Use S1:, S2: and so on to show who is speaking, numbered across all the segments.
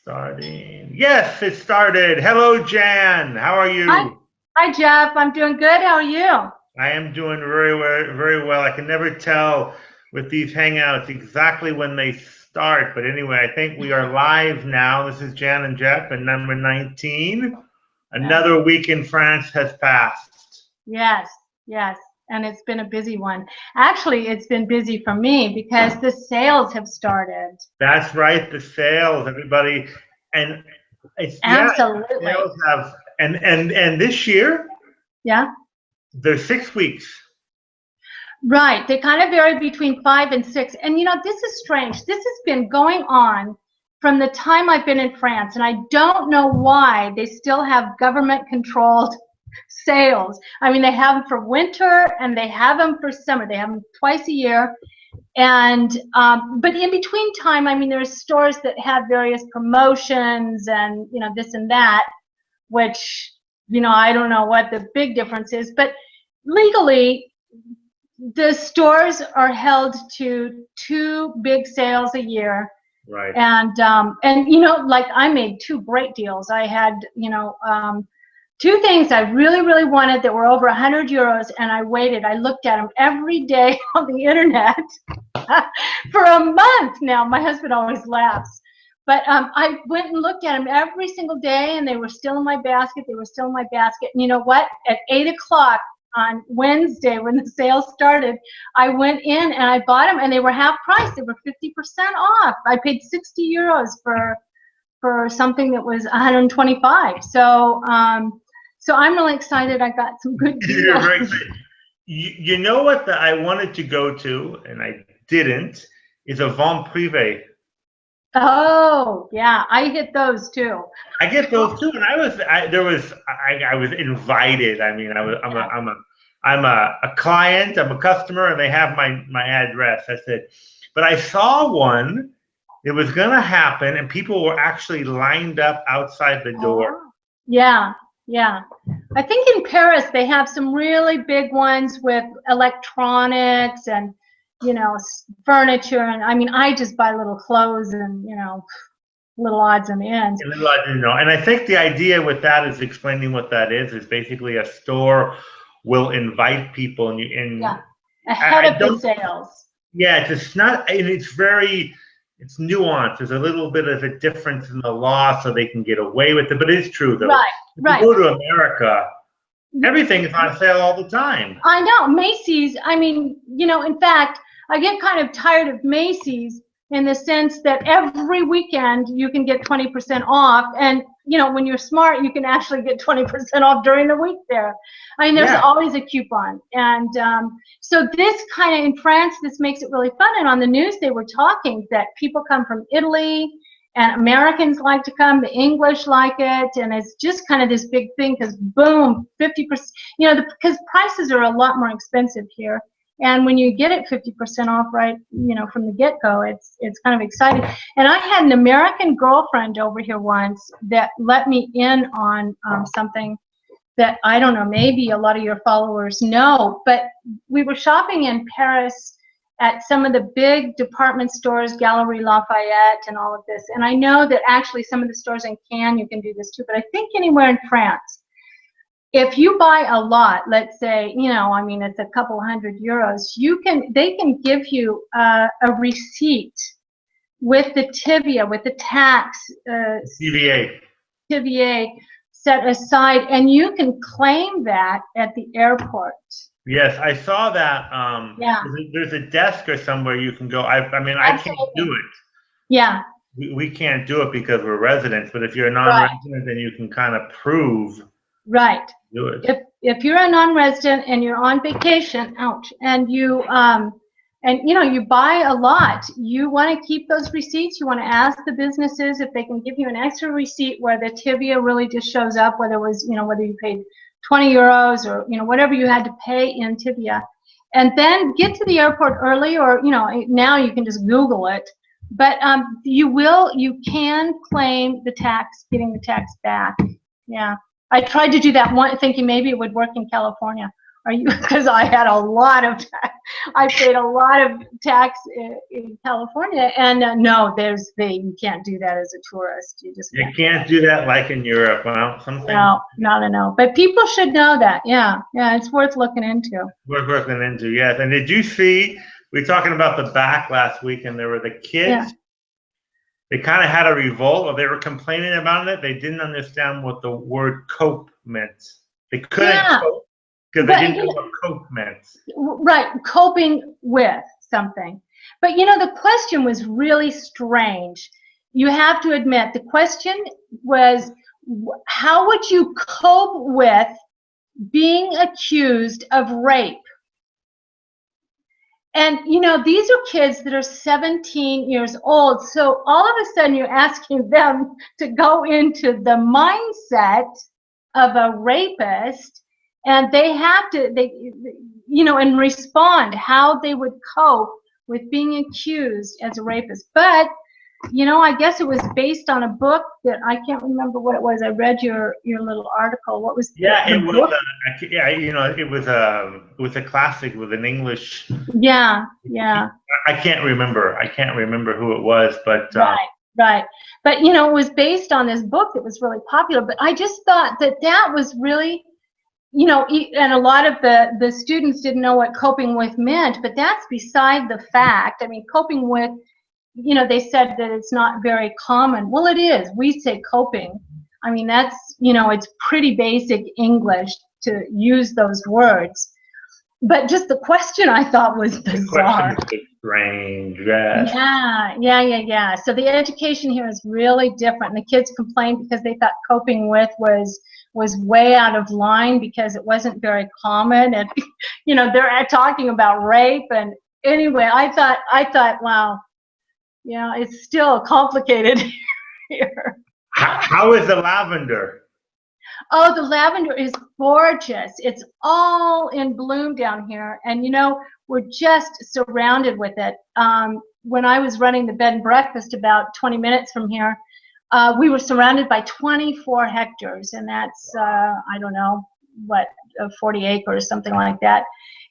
S1: Starting. Yes, it started. Hello, Jan. How are
S2: Hi,
S1: you?
S2: hi, Jeff. I'm doing good. How are you?
S1: I am doing very well, very well. I can never tell with these hangouts exactly when they start, but anyway, I think we are live now. This is Jan and Jeff, and number 19.
S2: Yes,
S1: Another week in France has passed.
S2: yes, yes. And it's been a busy one. Actually, it's been busy for me because the sales have started.
S1: That's right, the sales, everybody, and it's yeah,
S2: Absolutely.
S1: sales have, and this year
S2: Yeah.
S1: there's 6 weeks.
S2: Right. They kind of vary between 5 and 6. And this is strange. This has been going on from the time I've been in France, and I don't know why they still have government controlled sales. I mean, they have them for winter and they have them for summer. They have them twice a year. And but in between time, I mean, there's stores that have various promotions and this and that, which I don't know what the big difference is, but legally the stores are held to two big sales a year.
S1: Right.
S2: And like I made two great deals. I had two things I really, really wanted that were over 100 euros, and I waited. I looked at them every day on the internet for a month now. My husband always laughs. But I went and looked at them every single day, and they were still in my basket. They were still in my basket. And you know what? At 8 o'clock on Wednesday, when the sale started, I went in and I bought them, and they were half price. They were 50% off. I paid 60 euros for something that was 125. So I'm really excited. I got some good
S1: You're very
S2: deals.
S1: excited. You know what I wanted to go to, and I didn't, is a vente privée.
S2: Oh, yeah, I hit those too.
S1: I get those too, and I was invited. I mean,
S2: Yeah.
S1: I'm a client, I'm a customer, and they have my address. I said, but I saw one. It was gonna happen, and people were actually lined up outside the door.
S2: Oh, yeah, yeah. I think in Paris they have some really big ones with electronics and furniture, and I mean I just buy little clothes and little odds and ends.
S1: And then I didn't know. And I think the idea with that is explaining what that is basically a store will invite people, and
S2: Yeah, ahead
S1: I
S2: of the
S1: don't.
S2: sales.
S1: Yeah, it's not, and it's nuanced. There's a little bit of a difference in the law, so they can get away with it. But it's true though.
S2: Right,
S1: If you
S2: right.
S1: go to America, everything is on sale all the time.
S2: I know Macy's. I mean, in fact, I get kind of tired of Macy's in the sense that every weekend you can get 20% off, and when you're smart, you can actually get 20% off during the week there. I mean, there's
S1: Yeah,
S2: always a coupon, and so this kind of in France, this makes it really fun. And on the news, they were talking that people come from Italy. And Americans like to come, the English like it, and it's just kind of this big thing because boom, 50%, because prices are a lot more expensive here. And when you get it 50% off right, from the get-go, it's kind of exciting. And I had an American girlfriend over here once that let me in on something that I don't know, maybe a lot of your followers know, but we were shopping in Paris at some of the big department stores, Galeries Lafayette and all of this. And I know that actually some of the stores in Cannes, you can do this too, but I think anywhere in France, if you buy a lot, let's say, I mean, it's a couple 100 euros, they can give you a receipt with the TVA, with the tax,
S1: CVA.
S2: TVA set aside, and you can claim that at the airport.
S1: Yes, I saw that.
S2: Yeah,
S1: There's a desk or somewhere you can go. I mean, I can't do
S2: absolutely.
S1: it.
S2: Yeah,
S1: We can't do it because we're residents. But if you're a
S2: right,
S1: non-resident, then you can kind of prove
S2: right.
S1: do it.
S2: If you're a non-resident and you're on vacation, ouch, and you buy a lot, you want to keep those receipts. You want to ask the businesses if they can give you an extra receipt where the TVA really just shows up, whether it was whether you paid 20 euros or whatever you had to pay in TVA, and then get to the airport early, or now you can just Google it. But you can claim the tax, getting the tax back. Yeah. I tried to do that one, thinking maybe it would work in California. Are you? Because I had a lot of, I paid a lot of tax in California, and no, you can't do that as a tourist. You just
S1: can't do that like in Europe. Well, something.
S2: No. But people should know that. Yeah, it's worth looking into.
S1: Worth looking into, yes. And did you see? We were talking about the back last week, and there were the kids.
S2: Yeah.
S1: They kind of had a revolt, or they were complaining about it. They didn't understand what the word cope meant. They couldn't cope because they didn't know what cope meant.
S2: Right, coping with something. But the question was really strange. You have to admit, the question was, how would you cope with being accused of rape? And, these are kids that are 17 years old. So all of a sudden you're asking them to go into the mindset of a rapist, and they have to, and respond how they would cope with being accused as a rapist. But, I guess it was based on a book that I can't remember what it was. I read your little article. What was
S1: the book? It was a classic with an English.
S2: Yeah.
S1: I can't remember. I can't remember who it was, but.
S2: Right. But, it was based on this book that was really popular. But I just thought that was really, and a lot of the students didn't know what coping with meant, but that's beside the fact. I mean, coping with, they said that it's not very common. Well, it is. We say coping. I mean, that's, it's pretty basic English to use those words. But just the question, I thought, was bizarre.
S1: The question was strange, yes.
S2: Yeah. So the education here is really different. And the kids complained because they thought coping with was way out of line because it wasn't very common. And, they're talking about rape. And anyway, I thought, wow, it's still complicated here.
S1: How is the lavender?
S2: Oh, the lavender is gorgeous. It's all in bloom down here. And, we're just surrounded with it. When I was running the bed and breakfast about 20 minutes from here, we were surrounded by 24 hectares. And that's, I don't know, 40 acres, something like that.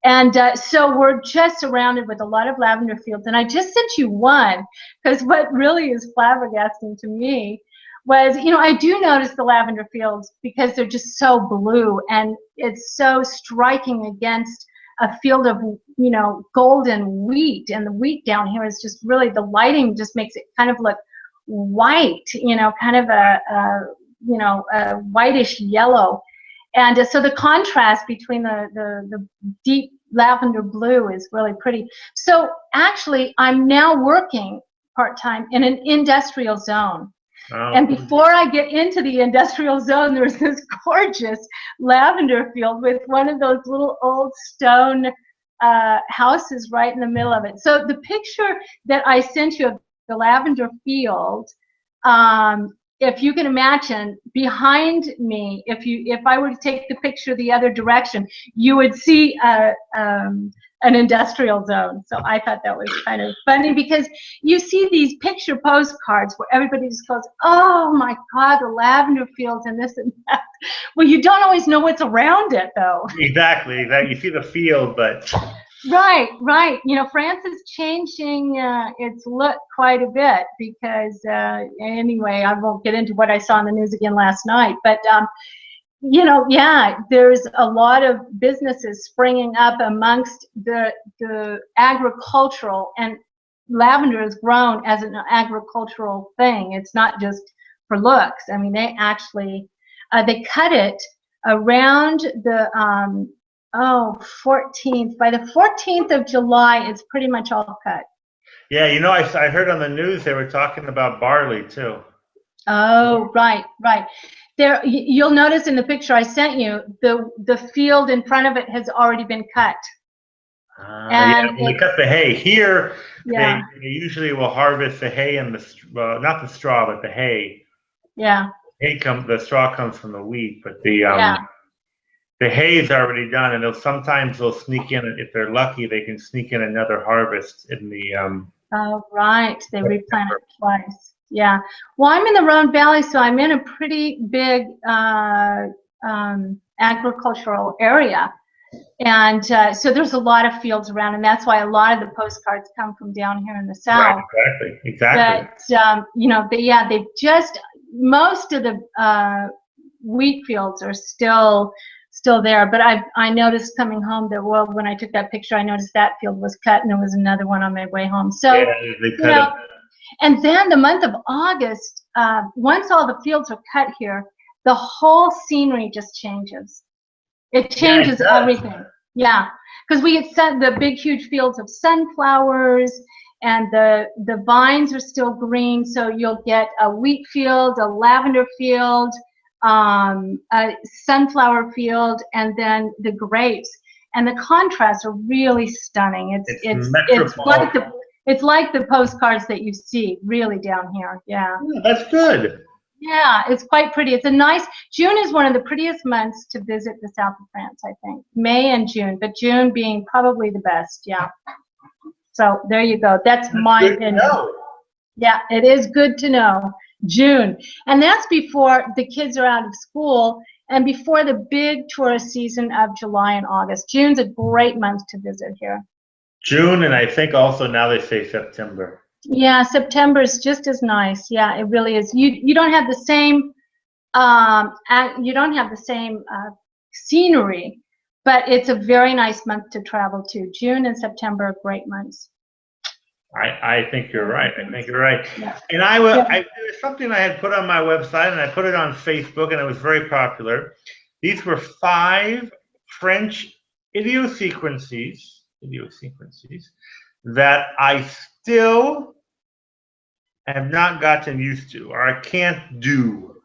S2: And so we're just surrounded with a lot of lavender fields. And I just sent you one, because what really is flabbergasting to me was, I do notice the lavender fields because they're just so blue, and it's so striking against a field of, golden wheat. And the wheat down here is just really, the lighting just makes it kind of look white, kind of a whitish yellow. And so the contrast between the deep lavender blue is really pretty. So actually, I'm now working part-time in an industrial zone. Oh. And before I get into the industrial zone, there's this gorgeous lavender field with one of those little old stone houses right in the middle of it. So the picture that I sent you of the lavender field, if you can imagine, behind me, if I were to take the picture the other direction, you would see an industrial zone. So I thought that was kind of funny, because you see these picture postcards where everybody just goes, oh my God, the lavender fields and this and that. Well, you don't always know what's around it, though.
S1: Exactly. You see the field, but.
S2: Right. France is changing its look quite a bit because, anyway, I won't get into what I saw in the news again last night, but, there's a lot of businesses springing up amongst the agricultural, and lavender is grown as an agricultural thing. It's not just for looks. I mean, they actually, they cut it around the, 14th. By the 14th of July, it's pretty much all cut.
S1: Yeah, I heard on the news they were talking about barley too.
S2: Oh, right. There, you'll notice in the picture I sent you, the field in front of it has already been cut.
S1: And when they cut the hay here, they usually will harvest the hay and not the straw, but the hay.
S2: Yeah.
S1: The straw comes from the wheat, but the hay is already done, and sometimes they'll sneak in, if they're lucky, they can sneak in another harvest in the.
S2: Oh, right. They replant it twice. Yeah. Well, I'm in the Rhone Valley, so I'm in a pretty big agricultural area. And so there's a lot of fields around, and that's why a lot of the postcards come from down here in the south.
S1: Right, exactly.
S2: But you know, they've just, most of the wheat fields are still there. But I noticed coming home that, well, when I took that picture, I noticed that field was cut, and there was another one on my way home. So
S1: Yeah, they
S2: you know, and then the month of August, once all the fields are cut here, the whole scenery just changes. It changes everything. Yeah, because we get the big, huge fields of sunflowers, and the vines are still green. So you'll get a wheat field, a lavender field, a sunflower field, and then the grapes. And the contrasts are really stunning. It's like the postcards that you see really down here. Yeah.
S1: That's good.
S2: Yeah, it's quite pretty. It's a nice, June is one of the prettiest months to visit the south of France, I think. May and June, but June being probably the best. Yeah. So there you go. That's my opinion. Yeah, it is good to know. June. And that's before the kids are out of school and before the big tourist season of July and August. June's a great month to visit here.
S1: June, and I think also now they say September.
S2: Yeah, September is just as nice. Yeah, it really is. You don't have the same scenery, but it's a very nice month to travel to. June and September are great months.
S1: I think you're right. I think you're right.
S2: Yeah.
S1: And there was something I had put on my website, and I put it on Facebook, and it was very popular. These were 5 French idiosyncrasies that I still have not gotten used to, or I can't do.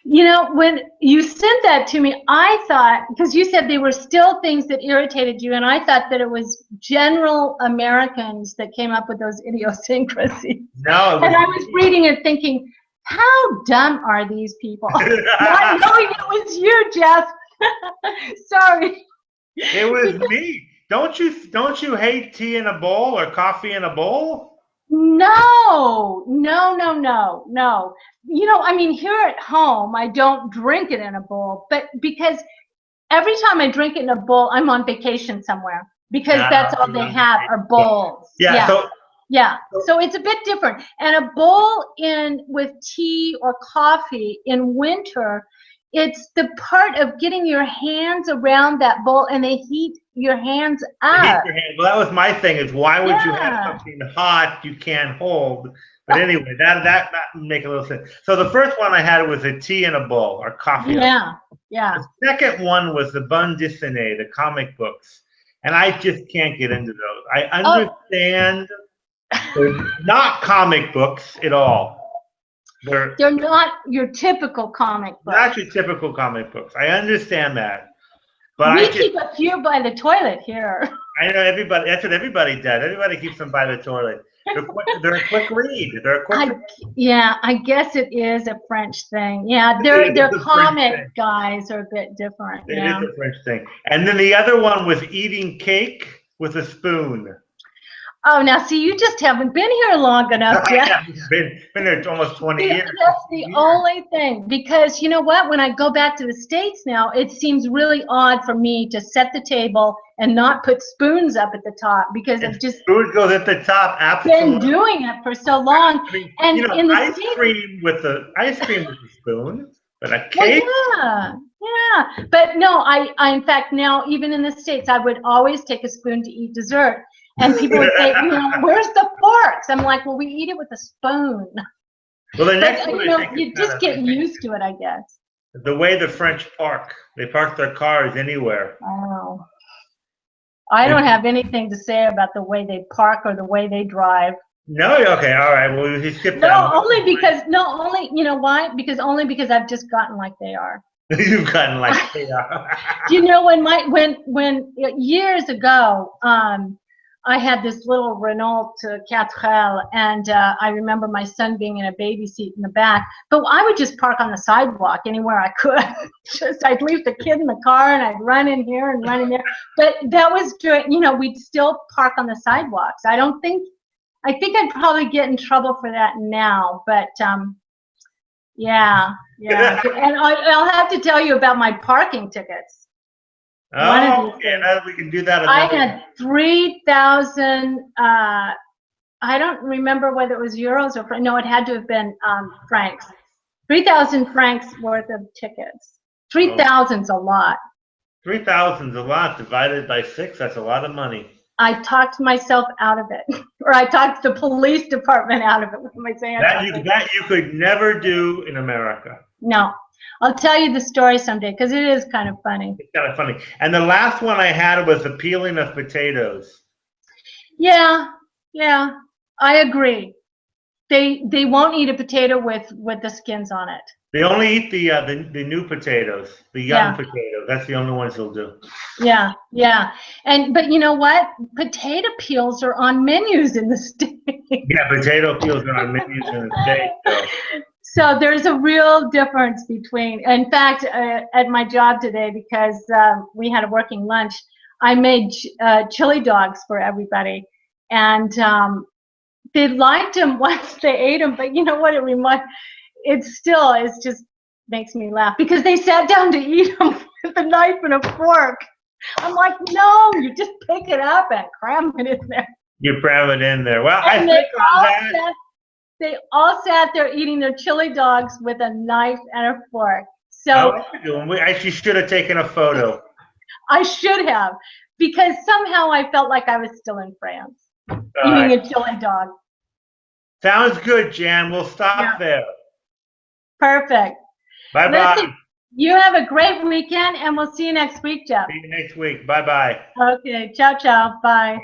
S2: You know, when you sent that to me, I thought, because you said they were still things that irritated you, and I thought that it was general Americans that came up with those idiosyncrasies.
S1: No,
S2: and I was reading it thinking, how dumb are these people? Not knowing it was you, Jeff. Sorry.
S1: It was me. Don't you hate tea in a bowl or coffee in a bowl?
S2: No. You know, I mean, here at home, I don't drink it in a bowl, but because every time I drink it in a bowl, I'm on vacation somewhere because that's all they have are bowls.
S1: Yeah.
S2: So it's a bit different. And a bowl with tea or coffee in winter, it's the part of getting your hands around that bowl, and they heat your hands up.
S1: Well, that was my thing. Is why would you have something hot you can't hold? But anyway, that make a little sense. So the first one I had was a tea in a bowl or coffee.
S2: Yeah.
S1: The second one was the bande dessinée, the comic books, and I just can't get into those. I understand they're not comic books at all. They're
S2: not your typical comic books.
S1: Not your typical comic books. I understand that. But
S2: we keep a few by the toilet here.
S1: I know everybody. That's what everybody does. Everybody keeps them by the toilet. They're a quick read.
S2: Yeah, I guess it is a French thing. Yeah, their comic guys are a bit different.
S1: It is a French thing. And then the other one was eating cake with a spoon.
S2: Oh, now see, you just haven't been here long enough yet.
S1: I've been here almost 20 years.
S2: That's the only thing, because you know what? When I go back to the States now, it seems really odd for me to set the table and not put spoons up at the top because I've just
S1: spoon goes at the top. Absolutely.
S2: Been doing it for so long.
S1: I mean,
S2: and in the
S1: ice cream with a spoon, but a cake.
S2: Well, yeah. But no, I in fact now even in the States I would always take a spoon to eat dessert. And people would say, you know, where's the forks? I'm like, well, we eat it with a spoon.
S1: Well, the next one,
S2: you just get used to it, I guess.
S1: The way the French park. They park their cars anywhere.
S2: Oh. I don't have anything to say about the way they park or the way they drive.
S1: No, okay, all right. Well, you skip that.
S2: You know why? Because I've just gotten like they are.
S1: You've gotten like they are.
S2: You know, when years ago, I had this little Renault 4L, and I remember my son being in a baby seat in the back. But I would just park on the sidewalk anywhere I could. I'd leave the kid in the car, and I'd run in here and run in there. But that was during, you know, we'd still park on the sidewalks. I think I'd probably get in trouble for that now. But yeah. And I'll have to tell you about my parking tickets. One of
S1: Oh,
S2: these
S1: yeah,
S2: days.
S1: we can do that
S2: I
S1: another
S2: had 3,000. I don't remember whether it was euros or no. It had to have been francs. 3,000 francs worth of tickets. 3,000's a lot.
S1: 3,000's a lot. Divided by 6, that's a lot of money.
S2: I talked myself out of it, or I talked the police department out of it. What am I saying?
S1: That you could never do in America.
S2: No, I'll tell you the story someday because it is kind of funny.
S1: It's kind of funny. And the last one I had was the peeling of potatoes.
S2: Yeah, yeah, I agree. They won't eat a potato with the skins on it.
S1: They only eat the new potatoes, the young potatoes. That's the only ones they'll do.
S2: Yeah, yeah. But you know what? Potato peels are on menus in the States.
S1: Yeah, potato peels are on menus in the States.
S2: So there's a real difference between, in fact, at my job today, because we had a working lunch, I made chili dogs for everybody. And they liked them once they ate them, but you know what? It still is just makes me laugh because they sat down to eat them with a knife and a fork. I'm like, no, you just pick it up and cram it in there.
S1: You cram it in there. Well,
S2: and they all sat there eating their chili dogs with a knife and a fork. So
S1: I actually should have taken a photo.
S2: I should have, because somehow I felt like I was still in France eating a chili dog.
S1: Sounds good, Jan. We'll stop there.
S2: Perfect.
S1: Bye-bye.
S2: Listen, you have a great weekend, and we'll see you next week, Jeff.
S1: See you next week. Bye-bye.
S2: Okay. Ciao, ciao. Bye.